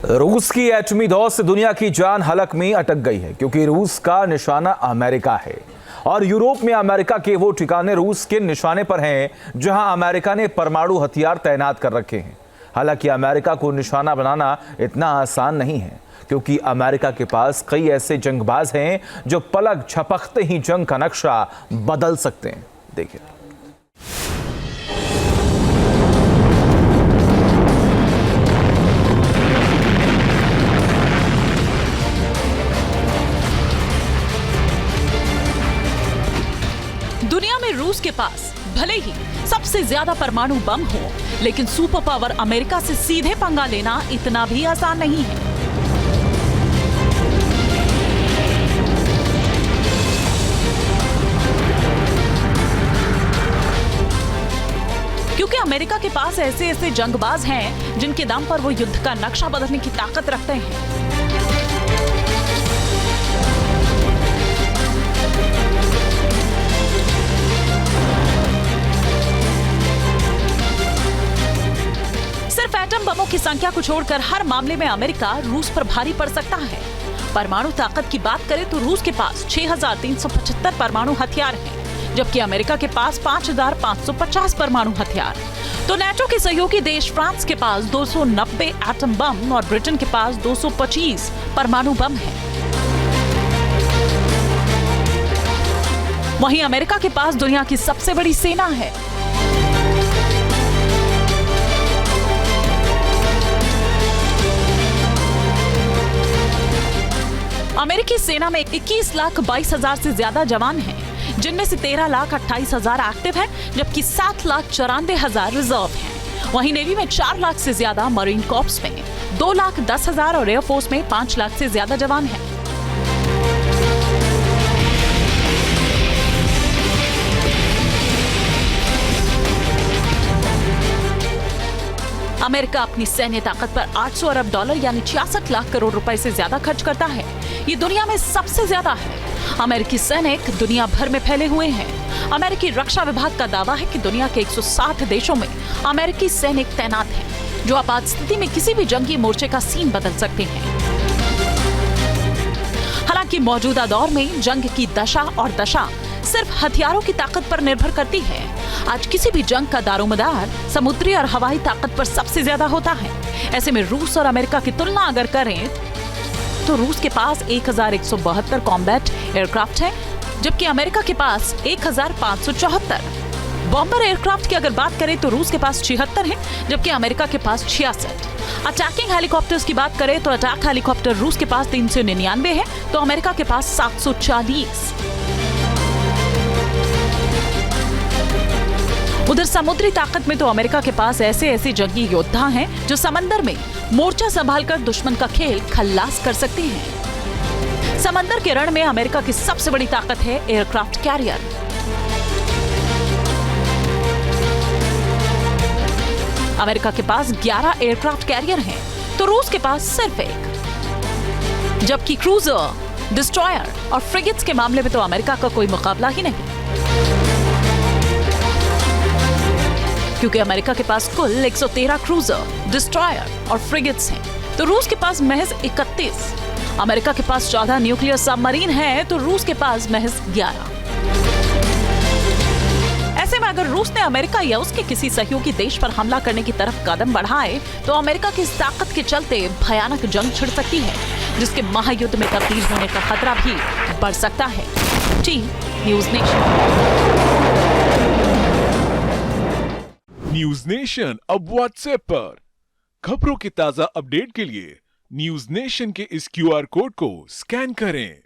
रूस की एटमी दौड़ से दुनिया की जान हलक में अटक गई है, क्योंकि रूस का निशाना अमेरिका है और यूरोप में अमेरिका के वो ठिकाने रूस के निशाने पर हैं जहां अमेरिका ने परमाणु हथियार तैनात कर रखे हैं। हालांकि अमेरिका को निशाना बनाना इतना आसान नहीं है, क्योंकि अमेरिका के पास कई ऐसे जंगबाज हैं जो पलक झपकते ही जंग का नक्शा बदल सकते हैं। देखिए, दुनिया में रूस के पास भले ही सबसे ज्यादा परमाणु बम हो, लेकिन सुपर पावर अमेरिका से सीधे पंगा लेना इतना भी आसान नहीं है। क्योंकि अमेरिका के पास ऐसे ऐसे जंगबाज हैं जिनके दम पर वो युद्ध का नक्शा बदलने की ताकत रखते हैं। सिर्फ एटम बमों की संख्या को छोड़कर हर मामले में अमेरिका रूस पर भारी पड़ सकता है। परमाणु ताकत की बात करें तो रूस के पास 6,375 परमाणु हथियार हैं, जबकि अमेरिका के पास 5,550 परमाणु हथियार। तो नेटो के सहयोगी देश फ्रांस के पास 290 एटम बम और ब्रिटेन के पास 225 परमाणु बम है। वहीं अमेरिका के पास दुनिया की सबसे बड़ी सेना है। अमेरिकी सेना में 21,22,000 से ज्यादा जवान हैं, जिनमें से 13,28,000 एक्टिव हैं, जबकि 7,94,000 रिजर्व हैं। वहीं नेवी में 4 लाख से ज्यादा, मरीन कॉर्प्स में 2,10,000 और एयरफोर्स में 5 लाख से ज्यादा जवान हैं। अमेरिका अपनी सैन्य ताकत पर 800 अरब डॉलर यानी 66 लाख करोड़ रुपए से ज्यादा खर्च करता है। ये दुनिया में सबसे ज्यादा है। अमेरिकी सैनिक दुनिया भर में फैले हुए हैं। अमेरिकी रक्षा विभाग का दावा है कि दुनिया के 160 देशों में अमेरिकी सैनिक तैनात हैं, जो आपात स्थिति में किसी भी जंगी मोर्चे का सीन बदल सकते हैं। हालांकि मौजूदा दौर में जंग की दशा और दशा सिर्फ हथियारों की ताकत पर निर्भर करती है। आज किसी भी जंग का दारोमदार समुद्री और हवाई ताकत पर सबसे ज्यादा होता है। ऐसे में रूस और अमेरिका की तुलना अगर करें तो रूस के पास 1,172 कॉम्बैट एयरक्राफ्ट है, जबकि अमेरिका के पास 1,574। बॉम्बर एयरक्राफ्ट की अगर बात करें तो रूस के पास 76 है, जबकि अमेरिका के पास 66। अटैकिंग हेलीकॉप्टर्स की बात करें तो अटैक हेलीकॉप्टर रूस के पास 399 है, तो अमेरिका के पास 740। उधर समुद्री ताकत में तो अमेरिका के पास ऐसे ऐसे जंगी योद्धा हैं जो समंदर में मोर्चा संभालकर दुश्मन का खेल खल्लास कर सकते हैं। समंदर के रण में अमेरिका की सबसे बड़ी ताकत है एयरक्राफ्ट कैरियर। अमेरिका के पास 11 एयरक्राफ्ट कैरियर हैं, तो रूस के पास सिर्फ 1। जबकि क्रूजर, डिस्ट्रॉयर और फ्रिगेट्स के मामले में तो अमेरिका का कोई मुकाबला ही नहीं, क्योंकि अमेरिका के पास कुल 113 क्रूजर, डिस्ट्रॉयर और फ्रिगेट्स हैं, तो रूस के पास महज 31। अमेरिका के पास 14 न्यूक्लियर सबमरीन हैं, तो रूस के पास महज 11। ऐसे में अगर रूस ने अमेरिका या उसके किसी सहयोगी देश पर हमला करने की तरफ कदम बढ़ाए, तो अमेरिका की इस ताकत के चलते भयानक जंग छिड़ सकती है, जिसके महायुद्ध में तब्दील होने का खतरा भी बढ़ सकता है। जी न्यूज नेशन। न्यूज नेशन अब व्हाट्सएप पर खबरों के ताजा अपडेट के लिए न्यूज नेशन के इस QR कोड को स्कैन करें।